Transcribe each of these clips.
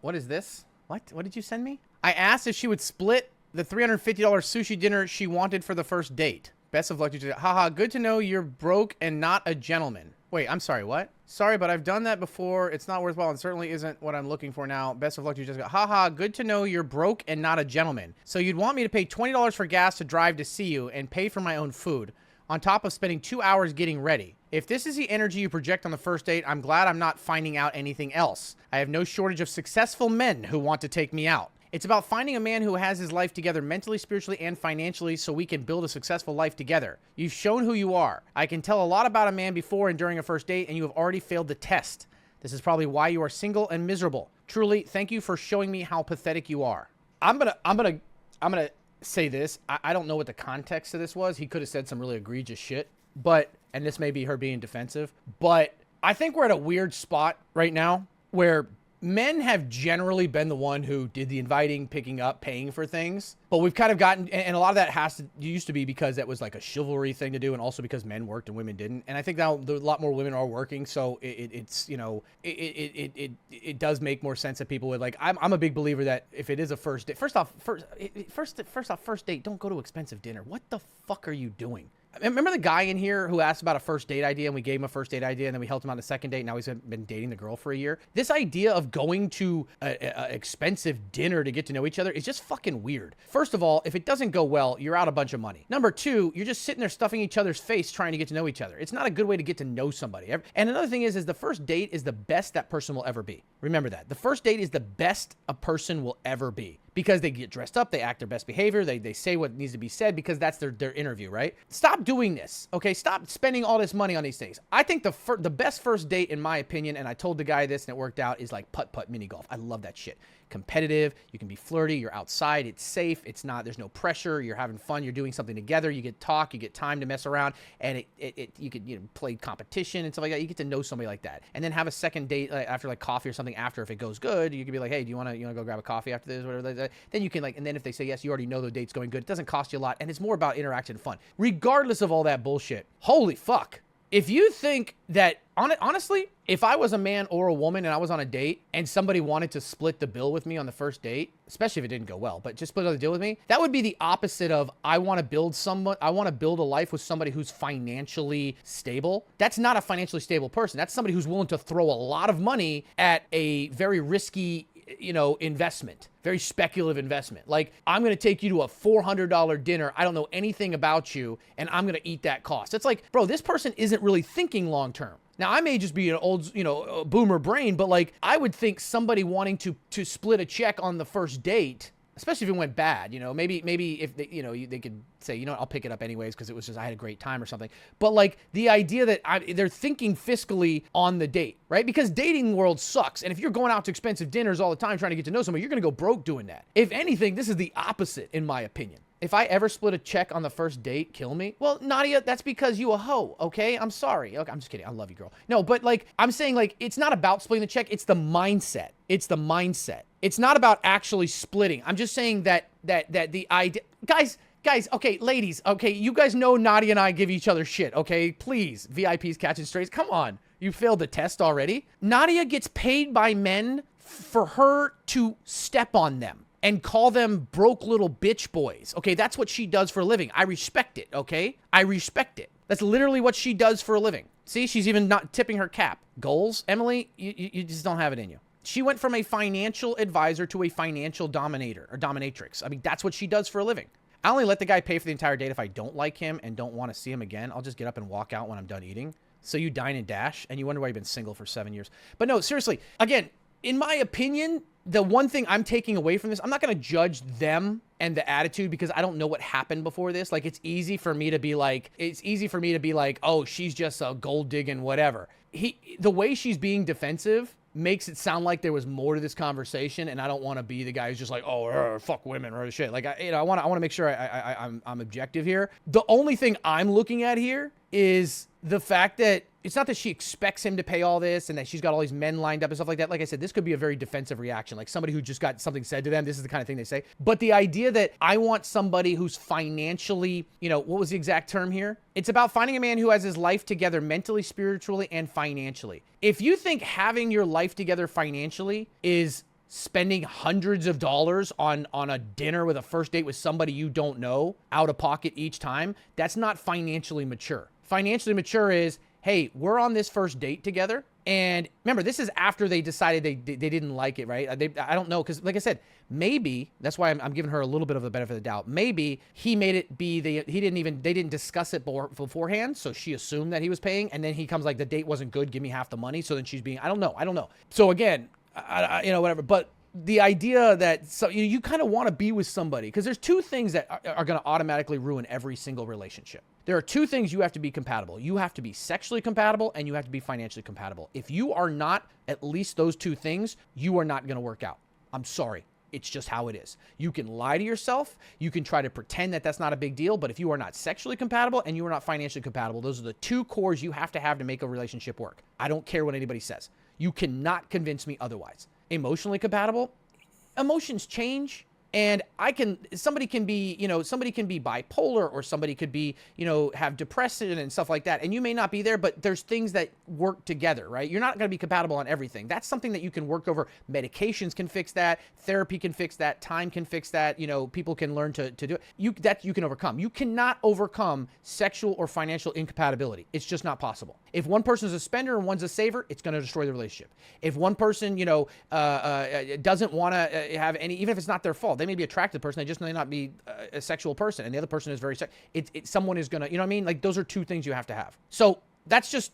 What is this? What did you send me? I asked if she would split the $350 sushi dinner she wanted for the first date. Best of luck to you. Haha, good to know you're broke and not a gentleman. Wait, I'm sorry, what? Sorry, but I've done that before. It's not worthwhile and certainly isn't what I'm looking for now. Best of luck to you, Jessica. Haha, good to know you're broke and not a gentleman. So you'd want me to pay $20 for gas to drive to see you and pay for my own food, on top of spending 2 hours getting ready. If this is the energy you project on the first date, I'm glad I'm not finding out anything else. I have no shortage of successful men who want to take me out. It's about finding a man who has his life together mentally, spiritually, and financially so we can build a successful life together. You've shown who you are. I can tell a lot about a man before and during a first date, and you have already failed the test. This is probably why you are single and miserable. Truly, thank you for showing me how pathetic you are. I'm gonna say this. I don't know what the context of this was. He could have said some really egregious shit, but, and this may be her being defensive, but I think we're at a weird spot right now where men have generally been the one who did the inviting, picking up, paying for things. But we've kind of gotten, and a lot of that used to be because that was like a chivalry thing to do, and also because men worked and women didn't. And I think now a lot more women are working, so it's, you know, it does make more sense that people would like. I'm a big believer that if it is a first date, first off, first date, don't go to expensive dinner. What the fuck are you doing? Remember the guy in here who asked about a first date idea, and we gave him a first date idea, and then we helped him on a second date. Now he's been dating the girl for a year. This idea of going to a expensive dinner to get to know each other is just fucking weird. First of all, if it doesn't go well, you're out a bunch of money. Number two, you're just sitting there stuffing each other's face trying to get to know each other. It's not a good way to get to know somebody. And another thing is the first date is the best that person will ever be. Remember that. The first date is the best a person will ever be. Because they get dressed up, they act their best behavior, they say what needs to be said because that's their interview, right? Stop doing this, okay? Stop spending all this money on these things. I think the best first date, in my opinion, and I told the guy this and it worked out, is like putt-putt mini golf. I love that shit. Competitive, you can be flirty, you're outside, it's safe, there's no pressure, you're having fun, you're doing something together, you get talk, you get time to mess around, and you could play competition and stuff like that. You get to know somebody like that, and then have a second date after like coffee or something after. If it goes good, you could be like, hey, do you want to go grab a coffee after this, whatever like that. Then you can and then if they say yes, you already know the date's going good. It doesn't cost you a lot, and it's more about interaction and fun. Regardless of all that bullshit, holy fuck. If you think that, honestly, if I was a man or a woman and I was on a date and somebody wanted to split the bill with me on the first date, especially if it didn't go well, but just split the deal with me, that would be the opposite of I want to build a life with somebody who's financially stable. That's not a financially stable person. That's somebody who's willing to throw a lot of money at a very risky, investment, very speculative investment. Like, I'm going to take you to a $400 dinner. I don't know anything about you, and I'm going to eat that cost. It's like, bro, this person isn't really thinking long-term. Now, I may just be an old, boomer brain, but like, I would think somebody wanting to split a check on the first date, especially if it went bad, maybe if they, they could say, I'll pick it up anyways because it was just I had a great time or something. But like the idea that they're thinking fiscally on the date, right? Because dating world sucks. And if you're going out to expensive dinners all the time trying to get to know somebody, you're going to go broke doing that. If anything, this is the opposite, in my opinion. If I ever split a check on the first date, kill me. Well, Nadia, that's because you a hoe, okay? I'm sorry. Okay, I'm just kidding. I love you, girl. No, but like, I'm saying like, it's not about splitting the check. It's the mindset. It's the mindset. It's not about actually splitting. I'm just saying that the idea, guys, okay, ladies, okay, you guys know Nadia and I give each other shit, okay? Please, VIPs catching strays. Come on. You failed the test already. Nadia gets paid by men for her to step on them and call them broke little bitch boys. Okay, that's what she does for a living. I respect it, okay? I respect it. That's literally what she does for a living. See, she's even not tipping her cap. Goals, Emily, you just don't have it in you. She went from a financial advisor to a financial dominator or dominatrix. I mean, that's what she does for a living. I only let the guy pay for the entire date if I don't like him and don't want to see him again. I'll just get up and walk out when I'm done eating. So you dine and dash, and you wonder why you've been single for 7 years. But no, seriously, again, in my opinion, the one thing I'm taking away from this, I'm not going to judge them and the attitude because I don't know what happened before this. Like, it's easy for me to be like, oh, she's just a gold digging whatever. The way she's being defensive makes it sound like there was more to this conversation, and I don't want to be the guy who's just like, oh, fuck women or shit. Like, I want to make sure I'm objective here. The only thing I'm looking at here is the fact that it's not that she expects him to pay all this and that she's got all these men lined up and stuff like that. Like I said, this could be a very defensive reaction. Like somebody who just got something said to them. This is the kind of thing they say. But the idea that I want somebody who's financially, what was the exact term here? It's about finding a man who has his life together mentally, spiritually, and financially. If you think having your life together financially is spending hundreds of dollars on a dinner with a first date with somebody you don't know out of pocket each time, that's not financially mature. Financially mature is, hey, we're on this first date together. And remember, this is after they decided they didn't like it, right? I don't know, because like I said, maybe, that's why I'm giving her a little bit of the benefit of the doubt. Maybe he made it be, they didn't discuss it beforehand, so she assumed that he was paying, and then he comes like, the date wasn't good, give me half the money, so then she's being, I don't know. So again, whatever, but the idea that you kind of want to be with somebody, because there's two things that are going to automatically ruin every single relationship. There are two things you have to be compatible. You have to be sexually compatible and you have to be financially compatible. If you are not at least those two things, you are not going to work out. I'm sorry. It's just how it is. You can lie to yourself. You can try to pretend that that's not a big deal. But if you are not sexually compatible and you are not financially compatible, those are the two cores you have to make a relationship work. I don't care what anybody says. You cannot convince me otherwise. Emotionally compatible, emotions change. And somebody can be bipolar, or somebody could be, have depression and stuff like that. And you may not be there, but there's things that work together, right? You're not going to be compatible on everything. That's something that you can work over. Medications can fix that. Therapy can fix that. Time can fix that. People can learn to do it. You can overcome. You cannot overcome sexual or financial incompatibility. It's just not possible. If one person is a spender and one's a saver, it's going to destroy the relationship. If one person, doesn't want to have any, even if it's not their fault, they may be attracted to the person, they just may not be a sexual person, and the other person is very someone is gonna, like, those are two things you have to have. So that's just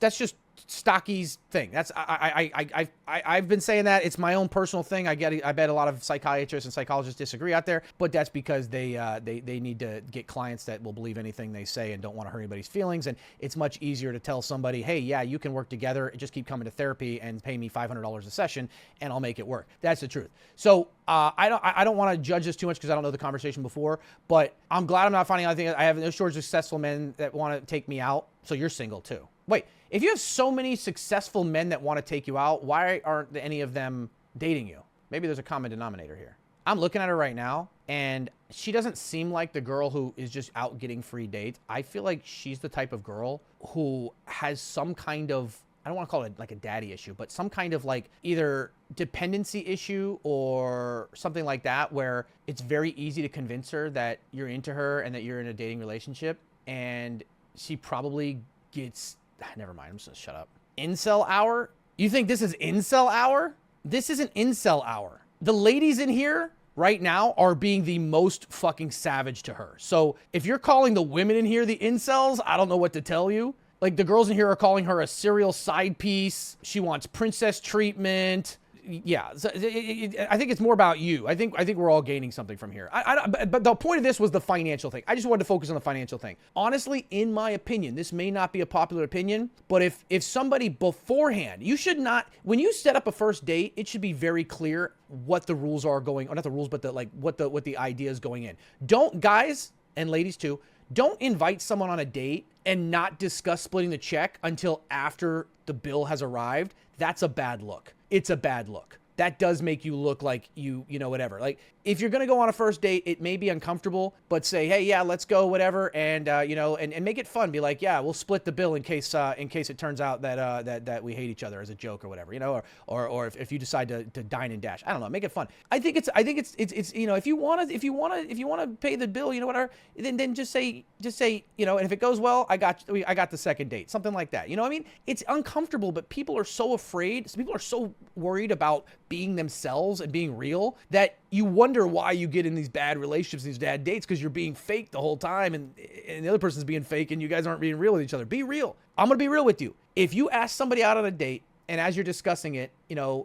Stocky's thing. That's I've been saying that. It's my own personal thing. I bet a lot of psychiatrists and psychologists disagree out there, but that's because they need to get clients that will believe anything they say and don't want to hurt anybody's feelings. And it's much easier to tell somebody, hey, yeah, you can work together. Just keep coming to therapy and pay me $500 a session, and I'll make it work. That's the truth. So I don't want to judge this too much because I don't know the conversation before, but I'm glad I'm not finding anything. I have no shortage of successful men that want to take me out. So you're single too. Wait, if you have so many successful men that want to take you out, why aren't any of them dating you? Maybe there's a common denominator here. I'm looking at her right now, and she doesn't seem like the girl who is just out getting free dates. I feel like she's the type of girl who has some kind of, I don't want to call it like a daddy issue, but some kind of like either dependency issue or something like that, where it's very easy to convince her that you're into her and that you're in a dating relationship. And she probably gets, never mind, I'm just gonna shut up. Incel hour? You think this is incel hour? This isn't incel hour. The ladies in here right now are being the most fucking savage to her. So if you're calling the women in here the incels, I don't know what to tell you. Like, the girls in here are calling her a serial side piece. She wants princess treatment. Yeah, so I think it's more about you. I think we're all gaining something from here. But the point of this was the financial thing. I just wanted to focus on the financial thing. Honestly, in my opinion, this may not be a popular opinion, but if somebody beforehand, you should not, when you set up a first date, it should be very clear what the rules are going, or not the rules, but what the idea is going in. Don't, guys and ladies too, don't invite someone on a date and not discuss splitting the check until after the bill has arrived. That's a bad look. It's a bad look. That does make you look like whatever. Like, if you're going to go on a first date, it may be uncomfortable, but say, hey, yeah, let's go, whatever. And, and make it fun. Be like, yeah, we'll split the bill in case it turns out that we hate each other as a joke or whatever, or if you decide to dine and dash. I don't know. Make it fun. I think it's if you want to pay the bill, whatever, then just say, and if it goes well, I got the second date, something like that. I mean, it's uncomfortable, but people are so afraid. People are so worried about being themselves and being real that you wonder why you get in these bad relationships, these bad dates, because you're being fake the whole time, and the other person's being fake, and you guys aren't being real with each other. Be real. I'm gonna be real with you. If you ask somebody out on a date, and as you're discussing it,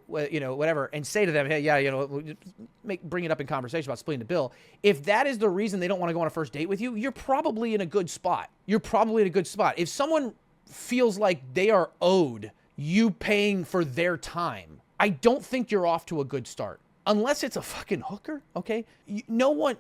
whatever, and say to them, hey, yeah, bring it up in conversation about splitting the bill. If that is the reason they don't want to go on a first date with you, you're probably in a good spot. If someone feels like they are owed you paying for their time, I don't think you're off to a good start. Unless it's a fucking hooker, okay? No one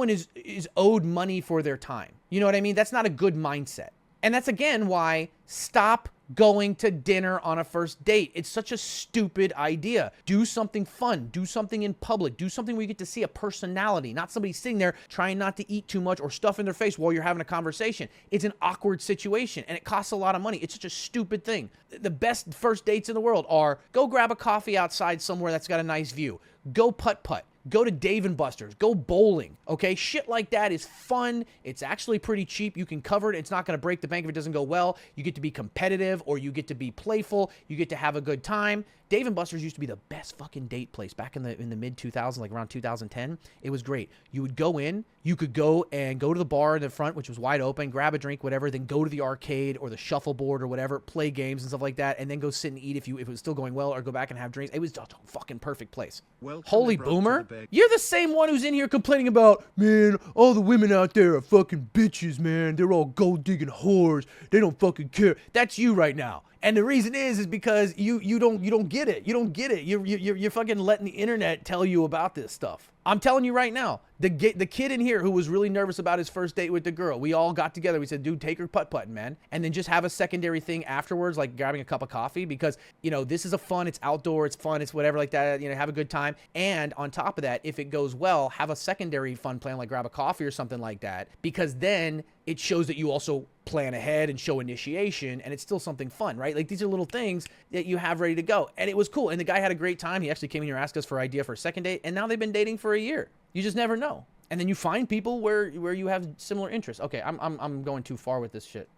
is owed money for their time. You know what I mean? That's not a good mindset. And that's again why stop going to dinner on a first date. It's such a stupid idea. Do something fun. Do something in public. Do something where you get to see a personality, not somebody sitting there trying not to eat too much or stuff in their face while you're having a conversation. It's an awkward situation and it costs a lot of money. It's such a stupid thing. The best first dates in the world are go grab a coffee outside somewhere that's got a nice view. Go putt-putt. Go to Dave & Buster's. Go bowling. Okay? Shit like that is fun. It's actually pretty cheap. You can cover it. It's not going to break the bank if it doesn't go well. You get to be competitive or you get to be playful. You get to have a good time. Dave & Buster's used to be the best fucking date place back in the mid 2000s, like around 2010. It was great. You would go in, you could go to the bar in the front, which was wide open, grab a drink, whatever, then go to the arcade or the shuffleboard or whatever, play games and stuff like that, and then go sit and eat if it was still going well, or go back and have drinks. It was just a fucking perfect place. Holy boomer. You're the same one who's in here complaining about, man, all the women out there are fucking bitches, man. They're all gold digging whores. They don't fucking care. That's you right now. And the reason is because you don't get it. You don't get it. You're fucking letting the internet tell you about this stuff. I'm telling you right now, the kid in here who was really nervous about his first date with the girl, we all got together. We said, dude, take her putt-putting, man. And then just have a secondary thing afterwards, like grabbing a cup of coffee, because, you know, this is it's outdoor, it's fun, it's whatever like that, you know, have a good time. And on top of that, if it goes well, have a secondary fun plan, like grab a coffee or something like that, because then it shows that you also plan ahead and show initiation, and it's still something fun, right? Like, these are little things that you have ready to go. And it was cool. And the guy had a great time. He actually came in here and asked us for an idea for a second date, and now they've been dating for a year. You just never know. And then you find people where you have similar interests. Okay, I'm going too far with this shit.